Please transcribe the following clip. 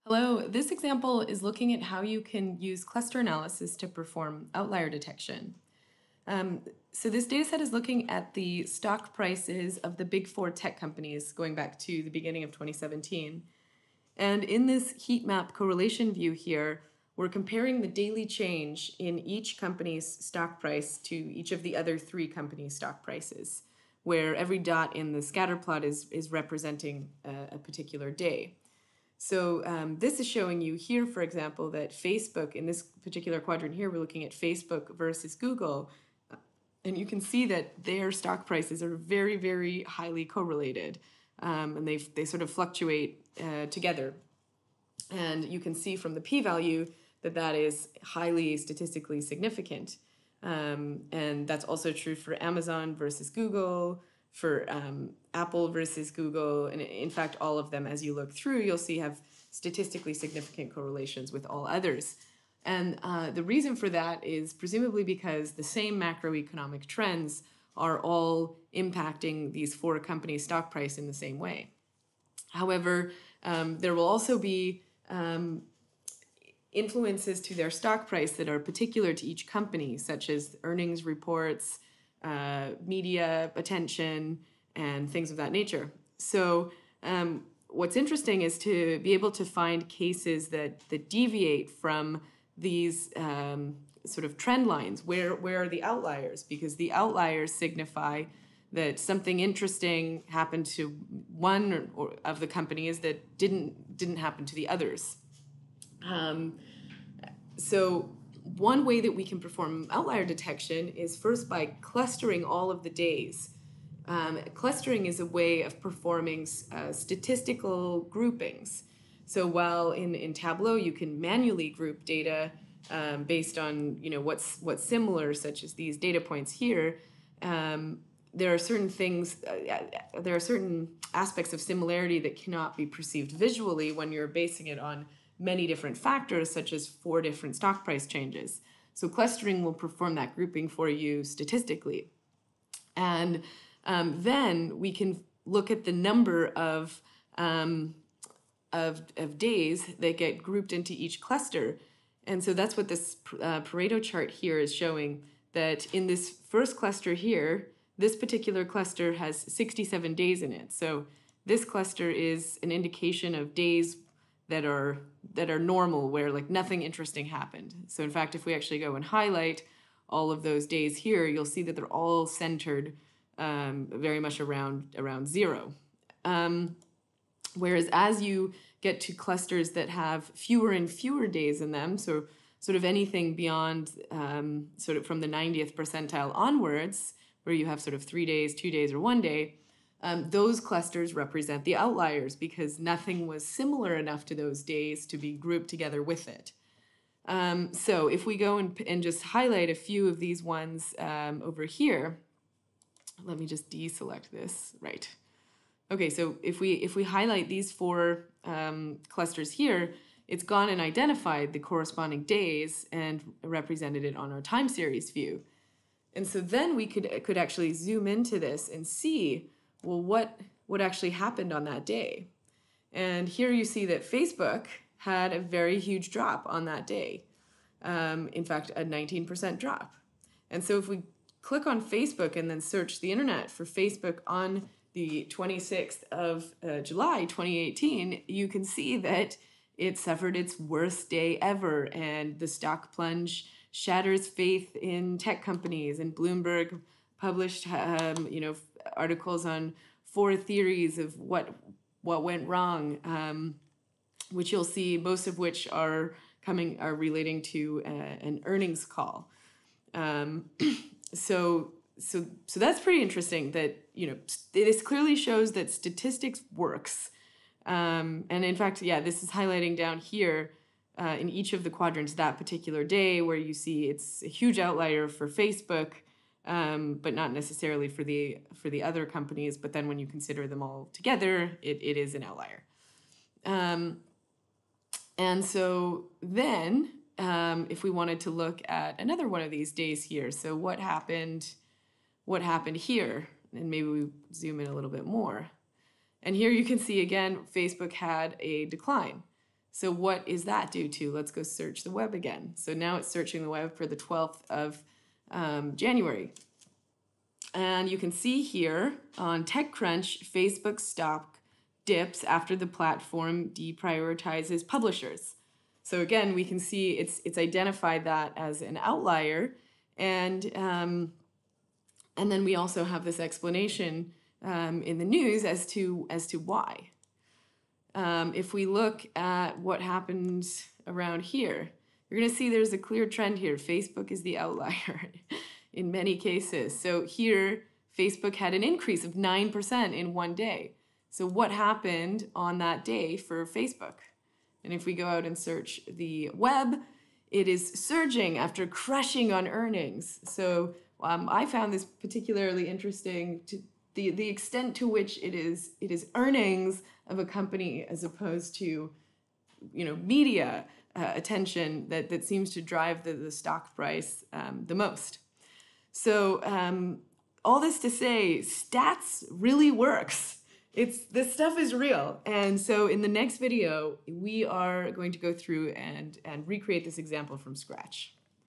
Hello, this example is looking at how you can use cluster analysis to perform outlier detection. So this dataset is looking at the stock prices of the big four tech companies going back to the beginning of 2017. And in this heat map correlation view here, we're comparing the daily change in each company's stock price to each of the other three companies' stock prices, where every dot in the scatter plot is representing a particular day. So this is showing you here, for example, that Facebook, in this particular quadrant here, we're looking at Facebook versus Google. And you can see that their stock prices are very, very highly correlated. And they sort of fluctuate together. And you can see from the p-value that that is highly statistically significant. And that's also true for Amazon versus Google, for Apple versus Google, and in fact, all of them, as you look through, you'll see have statistically significant correlations with all others. And the reason for that is presumably because the same macroeconomic trends are all impacting these four companies' stock price in the same way. However, there will also be influences to their stock price that are particular to each company, such as earnings reports, media attention, and things of that nature. So what's interesting is to be able to find cases that deviate from these sort of trend lines. Where are the outliers? Because the outliers signify that something interesting happened to one or of the companies that didn't happen to the others. So one way that we can perform outlier detection is first by clustering all of the days. Clustering is a way of performing statistical groupings. So while in Tableau you can manually group data based on what's similar, such as these data points here, there are certain things, there are certain aspects of similarity that cannot be perceived visually when you're basing it on many different factors, such as 4 different stock price changes. So clustering will perform that grouping for you statistically. And then we can look at the number of days that get grouped into each cluster. And so that's what this Pareto chart here is showing, that in this first cluster here, this particular cluster has 67 days in it. So this cluster is an indication of days that are normal, where like nothing interesting happened. So in fact, if we actually go and highlight all of those days here, you'll see that they're all centered very much around 0. Whereas as you get to clusters that have fewer and fewer days in them, so sort of anything beyond sort of from the 90th percentile onwards, where you have sort of 3 days, 2 days, or 1 day, those clusters represent the outliers because nothing was similar enough to those days to be grouped together with it. So if we go and just highlight a few of these ones over here, let me just deselect this, right. Okay, so if we highlight these 4 clusters here, it's gone and identified the corresponding days and represented it on our time series view. And so then we could actually zoom into this and see, well, what actually happened on that day. And here you see that Facebook had a very huge drop on that day. In fact, a 19% drop. And so if we click on Facebook and then search the internet for Facebook on the 26th of July, 2018, you can see that it suffered its worst day ever, and the stock plunge shatters faith in tech companies, and Bloomberg published articles on 4 theories of what went wrong, which you'll see most of which are relating to an earnings call. So that's pretty interesting that this clearly shows that statistics works, and in fact, yeah, this is highlighting down here in each of the quadrants that particular day, where you see it's a huge outlier for Facebook. But not necessarily for the other companies. But then when you consider them all together, it is an outlier. And so then if we wanted to look at another one of these days here, so what happened here? And maybe we zoom in a little bit more. And here you can see again, Facebook had a decline. So what is that due to? Let's go search the web again. So now it's searching the web for the 12th of January. And you can see here on TechCrunch, Facebook stock dips after the platform deprioritizes publishers. So again, we can see it's identified that as an outlier, and then we also have this explanation in the news as to why. If we look at what happens around here, you're going to see there's a clear trend here. Facebook is the outlier in many cases. So here, Facebook had an increase of 9% in one day. So what happened on that day for Facebook? And if we go out and search the web, it is surging after crushing on earnings. So I found this particularly interesting, to the extent to which it is earnings of a company as opposed to, media attention that seems to drive the stock price the most. So all this to say, stats really works. This stuff is real. And so in the next video, we are going to go through and recreate this example from scratch.